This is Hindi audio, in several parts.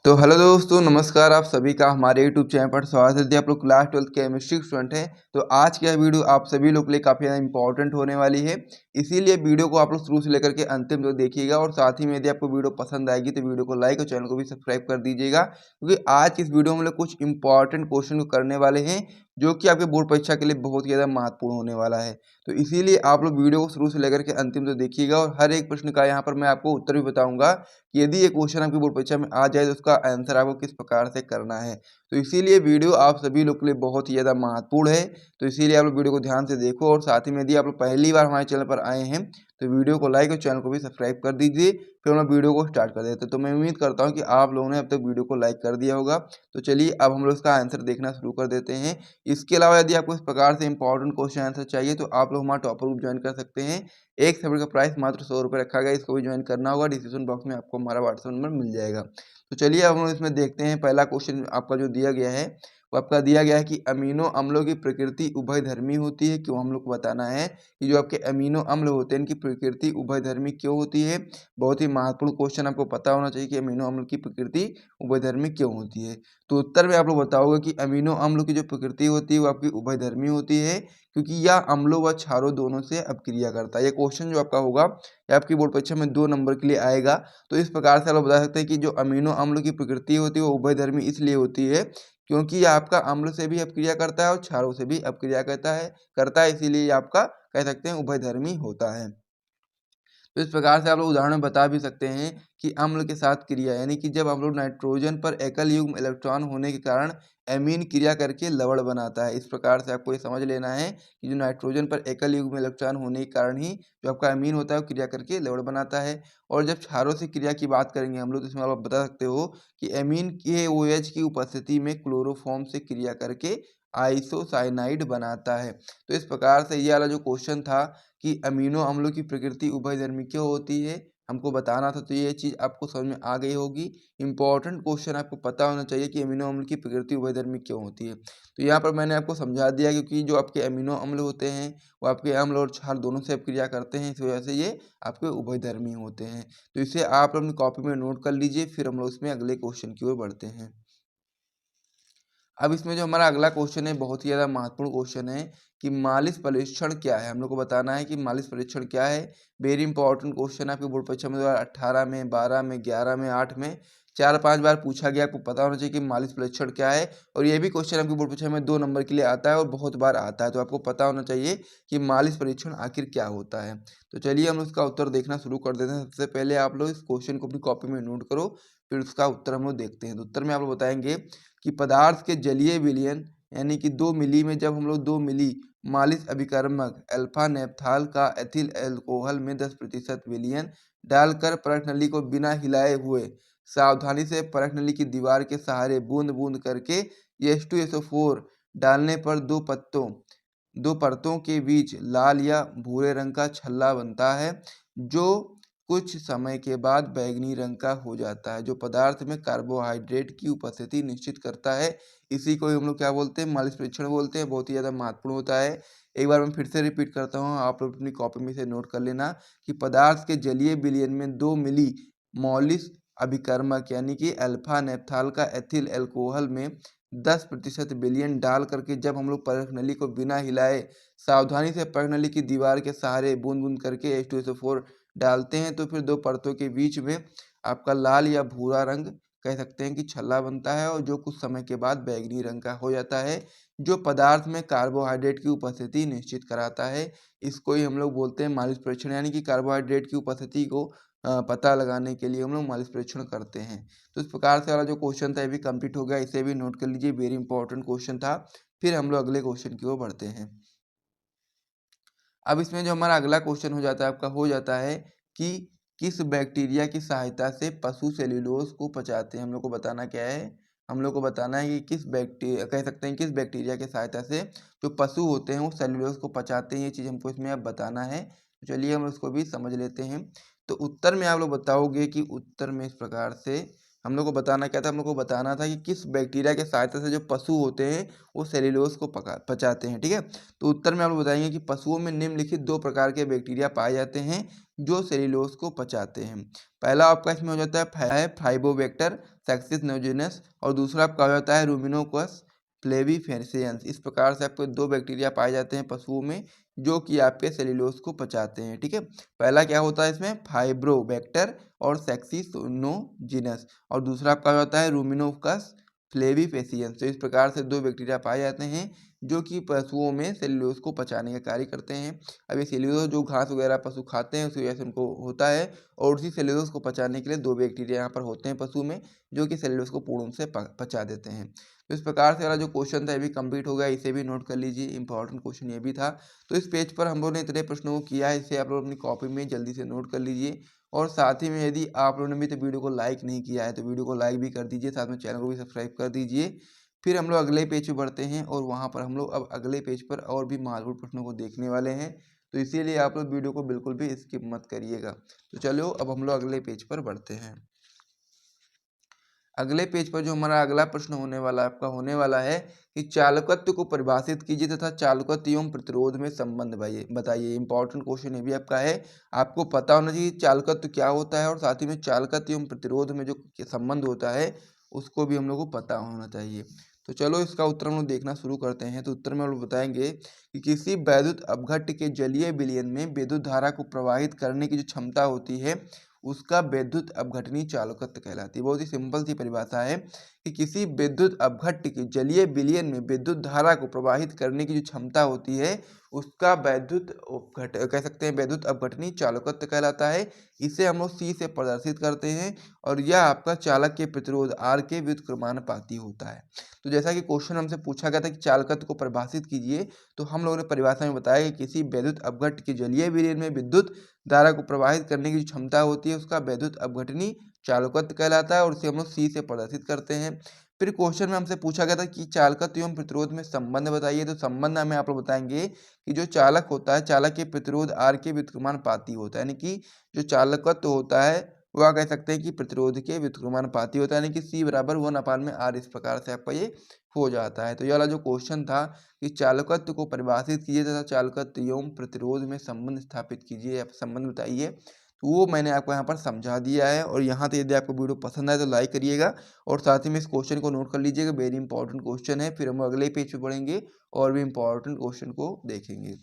तो हेलो दोस्तों, नमस्कार। आप सभी का हमारे यूट्यूब चैनल पर स्वागत है। यदि आप लोग क्लास 12th केमिस्ट्री स्टूडेंट हैं तो आज की यह वीडियो आप सभी लोग के लिए काफ़ी ज़्यादा इंपॉर्टेंट होने वाली है। इसीलिए वीडियो को आप लोग शुरू से लेकर के अंतिम तक देखिएगा और साथ ही में यदि आपको वीडियो पसंद आएगी तो वीडियो को लाइक और चैनल को भी सब्सक्राइब कर दीजिएगा, क्योंकि आज की इस वीडियो में हम लोग कुछ इंपॉर्टेंट क्वेश्चन को करने वाले हैं जो कि आपके बोर्ड परीक्षा के लिए बहुत ही ज़्यादा महत्वपूर्ण होने वाला है। तो इसीलिए आप लोग वीडियो को शुरू से लेकर के अंतिम तक देखिएगा और हर एक प्रश्न का यहाँ पर मैं आपको उत्तर भी बताऊंगा कि यदि ये क्वेश्चन आपकी बोर्ड परीक्षा में आ जाए तो उसका आंसर आपको किस प्रकार से करना है। तो इसीलिए वीडियो आप सभी लोग के लिए बहुत ही ज़्यादा महत्वपूर्ण है। तो इसीलिए आप लोग वीडियो को ध्यान से देखो और साथ ही में यदि आप लोग पहली बार हमारे चैनल पर आए हैं तो वीडियो को लाइक और चैनल को भी सब्सक्राइब कर दीजिए। फिर हम लोग वीडियो को स्टार्ट कर देते हैं। तो मैं उम्मीद करता हूँ कि आप लोगों ने अब तक वीडियो को लाइक कर दिया होगा। तो चलिए अब हम लोग इसका आंसर देखना शुरू कर देते हैं। इसके अलावा यदि आपको इस प्रकार से इंपॉर्टेंट क्वेश्चन आंसर चाहिए तो आप लोग हमारा टॉपर ग्रुप ज्वाइन कर सकते हैं। एक सब्जेक्ट का प्राइस मात्र 100 रुपये रखा गया। इसको भी ज्वाइन करना होगा। डिस्क्रिप्शन बॉक्स में आपको हमारा व्हाट्सएप नंबर मिल जाएगा। तो चलिए अब हम इसमें देखते हैं। पहला क्वेश्चन आपका जो दिया गया है वो आपका दिया गया है कि अमीनो अम्लों की प्रकृति उभयधर्मी होती है क्यों। हम लोग को बताना है कि जो आपके अमीनो अम्ल होते हैं इनकी प्रकृति उभयधर्मी क्यों होती है। बहुत ही महत्वपूर्ण क्वेश्चन, आपको पता होना चाहिए कि अमीनो अम्ल की प्रकृति उभयधर्मी क्यों होती है। तो उत्तर में आप लोग बताओगे कि अमीनो अम्ल की जो प्रकृति होती है वो आपकी उभयधर्मी होती है क्योंकि यह अम्लों व क्षारों दोनों से अपक्रिया करता है। ये क्वेश्चन जो आपका होगा ये आपकी बोर्ड परीक्षा में 2 नंबर के लिए आएगा। तो इस प्रकार से आप लोग बता सकते हैं कि जो अमीनो अम्ल की प्रकृति होती है वो उभयधर्मी इसलिए होती है क्योंकि ये आपका अम्ल से भी अपक्रिया करता है और क्षारों से भी अपक्रिया करता है, इसीलिए ये आपका कह सकते हैं उभयधर्मी होता है। तो इस प्रकार से आप लोग उदाहरण में बता भी सकते हैं कि अम्ल के साथ क्रिया, यानी कि जब हम लोग नाइट्रोजन पर एकल युग्म इलेक्ट्रॉन होने के कारण एमीन क्रिया करके लवण बनाता है। इस प्रकार से आपको ये समझ लेना है कि जो नाइट्रोजन पर एकल युग्म इलेक्ट्रॉन होने के कारण ही जो आपका एमीन होता है वो क्रिया करके लवण बनाता है। और जब क्षारों से क्रिया की बात करेंगे हम लोग तो इसमें आप बता सकते हो कि एमीन के OH की उपस्थिति में क्लोरोफॉर्म से क्रिया करके आइसोसाइनाइड बनाता है। तो इस प्रकार से ये वाला जो क्वेश्चन था कि अमीनो अम्लों की प्रकृति उभयधर्मी क्यों होती है, हमको बताना था। तो ये चीज़ आपको समझ में आ गई होगी। इम्पोर्टेंट क्वेश्चन, आपको पता होना चाहिए कि अमीनो अम्ल की प्रकृति उभयधर्मी क्यों होती है। तो यहाँ पर मैंने आपको समझा दिया क्योंकि जो आपके अमीनो अम्ल होते हैं वो आपके अम्ल और क्षार दोनों से अपक्रिया करते हैं, इस वजह से ये आपके उभयधर्मी होते हैं। तो इसे आप अपनी कॉपी में नोट कर लीजिए। फिर हम लोग इसमें अगले क्वेश्चन की ओर बढ़ते हैं। अब इसमें जो हमारा अगला क्वेश्चन है बहुत ही ज़्यादा महत्वपूर्ण क्वेश्चन है कि मालिश परीक्षण क्या है। हम लोग को बताना है कि मालिश परीक्षण क्या है। वेरी इंपॉर्टेंट क्वेश्चन है। आपके बोर्ड परीक्षा में 2018 में, 12 में, 11 में, 8 में 4-5 बार पूछा गया। आपको पता होना चाहिए कि मालिश परीक्षण क्या है। और ये भी क्वेश्चन आपके बोर्ड परीक्षा में 2 नंबर के लिए आता है और बहुत बार आता है। तो आपको पता होना चाहिए कि मालिश परीक्षण आखिर क्या होता है। तो चलिए हम उसका उत्तर देखना शुरू कर देते हैं। सबसे पहले आप लोग इस क्वेश्चन को अपनी कॉपी में नोट करो, फिर उसका उत्तर हम लोग देखते हैं। तो उत्तर में आप लोग बताएंगे कि पदार्थ के जलीय विलयन यानी कि 2 मिली में जब हम लोग 2 मिली मालिश अभिकर्मक अल्फा नेप्थाल का एथिल अल्कोहल में 10% विलयन डालकर परख नली को बिना हिलाए हुए सावधानी से परख नली की दीवार के सहारे बूंद बूंद करके H2SO4 डालने पर दो परतों के बीच लाल या भूरे रंग का छल्ला बनता है जो कुछ समय के बाद बैंगनी रंग का हो जाता है, जो पदार्थ में कार्बोहाइड्रेट की उपस्थिति निश्चित करता है। इसी को हम लोग क्या बोलते हैं, मालिश परीक्षण बोलते हैं। बहुत ही ज़्यादा महत्वपूर्ण होता है। एक बार मैं फिर से रिपीट करता हूँ, आप लोग अपनी कॉपी में से नोट कर लेना कि पदार्थ के जलीय विलयन में 2 मिली मौलिश अभिकर्मक यानी कि अल्फा नेप्थाल का एथिल अल्कोहल में 10% विलयन डाल करके जब हम लोग परख नली को बिना हिलाए सावधानी से परख नली की दीवार के सहारे बूंद बूंद करके H2SO4 डालते हैं तो फिर 2 परतों के बीच में आपका लाल या भूरा रंग कह सकते हैं कि छल्ला बनता है और जो कुछ समय के बाद बैंगनी रंग का हो जाता है, जो पदार्थ में कार्बोहाइड्रेट की उपस्थिति निश्चित कराता है। इसको ही हम लोग बोलते हैं मालिश परीक्षण, यानी कि कार्बोहाइड्रेट की उपस्थिति को पता लगाने के लिए हम लोग मालिश परीक्षण करते हैं। तो इस प्रकार से वाला जो क्वेश्चन था ये भी कंप्लीट हो गया। इसे भी नोट कर लीजिए, वेरी इंपॉर्टेंट क्वेश्चन था। फिर हम लोग अगले क्वेश्चन की ओर बढ़ते हैं। अब इसमें जो हमारा अगला क्वेश्चन हो जाता है आपका हो जाता है कि किस बैक्टीरिया की सहायता से पशु सेल्यूलोज को पचाते हैं। हम लोग को बताना क्या है, हम लोग को बताना है कि किस बैक्टीरिया कह सकते हैं किस बैक्टीरिया की सहायता से जो पशु होते हैं वो सेल्यूलोज को पचाते हैं। ये चीज़ हमको इसमें अब बताना है। तो चलिए हम उसको भी समझ लेते हैं। तो उत्तर में आप लोग बताओगे कि उत्तर में इस प्रकार से हम लोग को बताना क्या था, हम लोग को बताना था कि किस बैक्टीरिया के सहायता से जो पशु होते हैं वो सेल्यूलोज को पचाते हैं। ठीक है, तो उत्तर में आप लोग बताएंगे कि पशुओं में निम्नलिखित 2 प्रकार के बैक्टीरिया पाए जाते हैं जो सेल्यूलोज को पचाते हैं। पहला आपका इसमें हो जाता है फाइबोबैक्टर सक्सेस नोजेनस और दूसरा आपका हो जाता है रूमिनोकस फ्लेविफेरेंस। इस प्रकार से आपको 2 बैक्टीरिया पाए जाते हैं पशुओं में जो कि आपके सेल्यूलोज को पचाते हैं। ठीक है, पहला क्या होता है इसमें फाइब्रोबैक्टर और सक्सेसिनोजिनस और दूसरा आपका हो जाता है रूमिनोकस फ्लेविफेरेंस। तो इस प्रकार से 2 बैक्टीरिया पाए जाते हैं जो कि पशुओं में सेल्यूलोज को पचाने का कार्य करते हैं। अब ये सेल्यूलोज जो घास वगैरह पशु खाते हैं उसकी वजह से उनको होता है और उसी सेल्यूलोज को पचाने के लिए 2 बैक्टीरिया यहाँ पर होते हैं पशु में जो कि सेल्यूलोज को पूर्ण से पचा देते हैं। तो इस प्रकार से वाला जो क्वेश्चन था ये भी कंप्लीट हो गया, इसे भी नोट कर लीजिए, इंपॉर्टेंट क्वेश्चन ये भी था। तो इस पेज पर हम लोगों ने इतने प्रश्नों को किया है, इसे आप लोग अपनी कॉपी में जल्दी से नोट कर लीजिए और साथ ही में यदि आप लोगों ने भी तो वीडियो को लाइक नहीं किया है तो वीडियो को लाइक भी कर दीजिए, साथ में चैनल को भी सब्सक्राइब कर दीजिए। फिर हम लोग अगले पेज पे बढ़ते हैं और वहाँ पर हम लोग अब अगले पेज पर और भी महत्वपूर्ण प्रश्नों को देखने वाले हैं, तो इसीलिए आप लोग वीडियो को बिल्कुल भी स्किप मत करिएगा। तो चलो अब हम लोग अगले पेज पर बढ़ते हैं। अगले पेज पर जो हमारा अगला प्रश्न होने वाला आपका होने वाला है कि चालकत्व को परिभाषित कीजिए तथा चालकत्व एवं प्रतिरोध में संबंध बताइए। इंपॉर्टेंट क्वेश्चन ये भी आपका है, आपको पता होना चाहिए चालकत्व क्या होता है और साथ ही में चालकत्व एवं प्रतिरोध में जो संबंध होता है उसको भी हम लोग को पता होना चाहिए। तो चलो इसका उत्तर हम लोग देखना शुरू करते हैं। तो उत्तर में हम लोग बताएंगे कि किसी वैद्युत अपघट्य के जलीय विलयन में विद्युत धारा को प्रवाहित करने की जो क्षमता होती है उसका विद्युत अपघटनीय चालकत्व कहलाती है। बहुत ही सिंपल सी परिभाषा है कि किसी विद्युत अपघट्य के जलीय विलयन में विद्युत धारा को प्रवाहित करने की जो क्षमता होती है उसका वैद्युत कह सकते हैं वैद्युत अपघटनीय चालकत्व कहलाता है। इसे हम लोग सी से प्रदर्शित करते हैं और यह आपका चालक के प्रतिरोध आर के व्युत्क्रमानुपाती होता है। तो जैसा कि क्वेश्चन हमसे पूछा गया था कि चालकत्व को परिभाषित कीजिए, तो हम लोगों ने परिभाषा में बताया कि किसी वैद्युत अपघट्य के जलीय विलयन में विद्युत धारा को प्रवाहित करने की जो क्षमता होती है उसका वैद्युत अपघटनीय चालकत्व कहलाता है और इसे हम लोग सी से प्रदर्शित करते हैं। फिर क्वेश्चन में हमसे पूछा गया था कि चालकत्व एवं प्रतिरोध में संबंध बताइए। तो संबंध हमें आप लोग बताएंगे कि जो चालक होता है चालक के प्रतिरोध आर के व्युत्क्रमानुपाती होता है, यानी कि जो चालकत्व होता है वह कह सकते हैं कि प्रतिरोध के व्युत्क्रमानुपाती होता है, यानी कि सी बराबर 1/r। इस प्रकार से आपका ये हो जाता है। तो ये वाला जो क्वेश्चन था कि चालकत्व को परिभाषित कीजिए तथा चालकत्व एवं प्रतिरोध में संबंध स्थापित कीजिए या संबंध बताइए, तो वो मैंने आपको यहाँ पर समझा दिया है। और यहाँ तो यदि आपको वीडियो पसंद आए तो लाइक करिएगा और साथ ही में इस क्वेश्चन को नोट कर लीजिएगा, वेरी इंपॉर्टेंट क्वेश्चन है। फिर हम अगले पेज पे पढ़ेंगे और भी इंपॉर्टेंट क्वेश्चन को देखेंगे।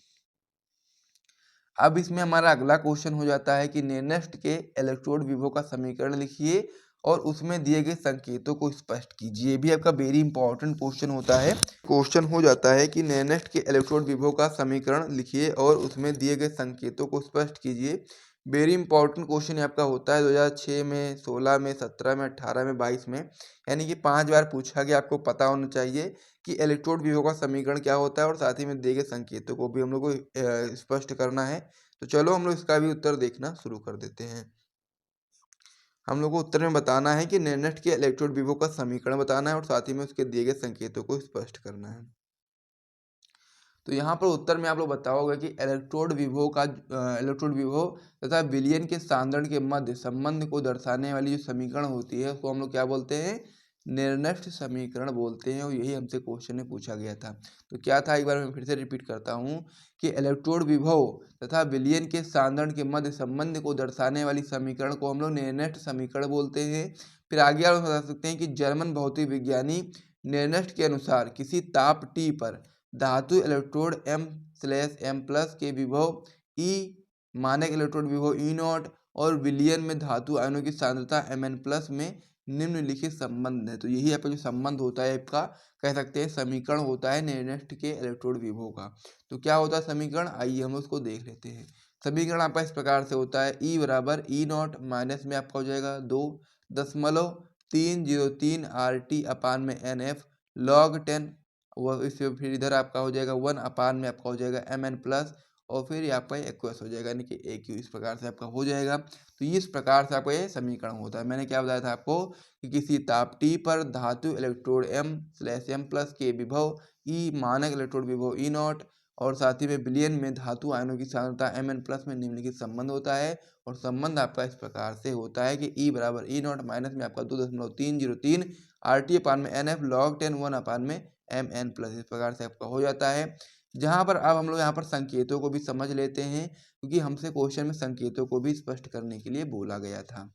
अब इसमें हमारा अगला क्वेश्चन हो जाता है कि निर्दिष्ट के इलेक्ट्रोड विभव का समीकरण लिखिए और उसमें दिए गए संकेतों को स्पष्ट कीजिए। ये भी आपका वेरी इंपॉर्टेंट क्वेश्चन होता है। क्वेश्चन हो जाता है कि निर्दिष्ट के इलेक्ट्रोड विभव का समीकरण लिखिए और उसमें दिए गए संकेतों को स्पष्ट कीजिए। वेरी इंपॉर्टेंट क्वेश्चन आपका होता है 2006 में, 16 में, 17 में, 18 में, 22 में, यानी कि 5 बार पूछा गया। आपको पता होना चाहिए कि इलेक्ट्रोड विभव का समीकरण क्या होता है और साथ ही में दिए गए संकेतों को भी हम लोग को स्पष्ट करना है। तो चलो हम लोग इसका भी उत्तर देखना शुरू कर देते हैं। हम लोग को उत्तर में बताना है कि निर्दिष्ट के इलेक्ट्रोड विभव का समीकरण बताना है और साथ ही में उसके दिए गए संकेतों को स्पष्ट करना है। तो यहाँ पर उत्तर में आप लोग बताओगे कि इलेक्ट्रोड विभव तथा विलयन के सांद्रण के मध्य संबंध को दर्शाने वाली जो समीकरण होती है उसको हम लोग क्या बोलते हैं, निर्दिष्ट समीकरण बोलते हैं। और यही हमसे क्वेश्चन में पूछा गया था। तो क्या था, एक बार मैं फिर से रिपीट करता हूँ कि इलेक्ट्रोड विभव तथा विलयन के सांद्रण के मध्य संबंध को दर्शाने वाली समीकरण को हम लोग निर्दिष्ट समीकरण बोलते हैं। फिर आगे आप बता सकते हैं कि जर्मन भौतिक विज्ञानी निर्दिष्ट के अनुसार किसी ताप T पर धातु इलेक्ट्रोड M/M+ के विभव E, मानक इलेक्ट्रोड विभव E0 और विलयन में धातु आयनों की सांद्रता Mn+ में निम्नलिखित संबंध है। तो यही आपका जो संबंध होता है आपका कह सकते हैं समीकरण होता है निर्दिष्ट के इलेक्ट्रोड विभव का। तो क्या होता है समीकरण, आइए हम उसको देख लेते हैं। समीकरण आपका इस प्रकार से होता है E बराबर E0 माइनस में आपका हो जाएगा 2.303 RT/NF log 10, वो इससे फिर इधर आपका हो जाएगा 1/, में आपका हो जाएगा Mn+ और फिर यहाँ पर एक्वस हो जाएगा, यानी कि AQ। इस प्रकार से आपका हो जाएगा। तो इस प्रकार से आपका ये समीकरण होता है। मैंने क्या बताया था आपको कि किसी ताप T पर धातु इलेक्ट्रोड M/M+ के विभव E, मानक इलेक्ट्रोड विभव E0 और साथ ही में विलयन में धातु आयनों की सांद्रता Mn+ में निम्नलिखित संबंध होता है। और संबंध आपका इस प्रकार से होता है कि E बराबर E0 माइनस में आपका 2.303 RT/NF log 10 1/, में Mn+। इस प्रकार से आपका हो जाता है। जहाँ पर अब हम लोग यहाँ पर संकेतों को भी समझ लेते हैं। क्योंकि हमसे क्वेश्चन में संकेतों को भी स्पष्ट करने के लिए बोला गया था।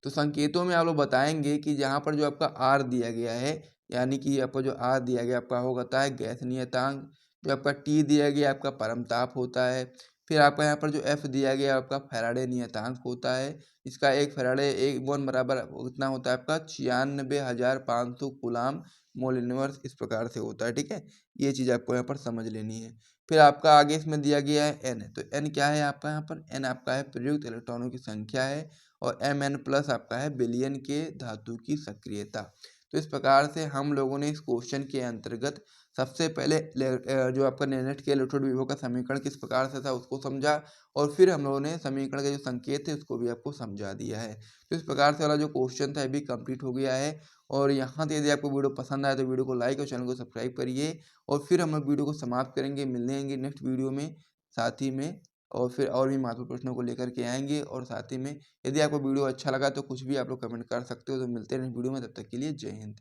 तो संकेतों में आप लोग बताएंगे कि जहाँ पर जो आपका आर दिया गया है, यानी कि आपका जो आर दिया गया आपका वो होता है गैस नियतांक, जो आपका टी दिया गया आपका परमताप होता है, फिर आपका यहाँ पर जो एफ दिया गया आपका फैराडे नियतांक होता है। इसका एक फैराडे एक वन बराबर उतना होता है आपका 96,500 कूलाम मोल इनवर्स, इस प्रकार से होता है। ठीक है, ये चीज़ आपको यहाँ पर समझ लेनी है। फिर आपका आगे इसमें दिया गया है एन, तो एन क्या है आपका यहाँ पर, एन आपका है प्रयुक्त इलेक्ट्रॉनों की संख्या है, और Mn प्लस आपका है विलयन के धातु की सक्रियता। तो इस प्रकार से हम लोगों ने इस क्वेश्चन के अंतर्गत सबसे पहले जो आपका नेनेट के इलेक्ट्रोड विभव का समीकरण किस प्रकार से था उसको समझा, और फिर हम लोगों ने समीकरण के जो संकेत थे उसको भी आपको समझा दिया है। तो इस प्रकार से वाला जो क्वेश्चन था ये भी कंप्लीट हो गया है। और यहाँ से यदि आपको वीडियो पसंद आए तो वीडियो को लाइक और चैनल को सब्सक्राइब करिए, और फिर हम लोग वीडियो को समाप्त करेंगे, मिलेंगे नेक्स्ट वीडियो में साथ ही में, और फिर और भी महत्वपूर्ण प्रश्नों को लेकर के आएंगे। और साथ ही में यदि आपको वीडियो अच्छा लगा तो कुछ भी आप लोग कमेंट कर सकते हो। तो मिलते हैं नेक्स्ट वीडियो में, तब तक के लिए जय हिंद।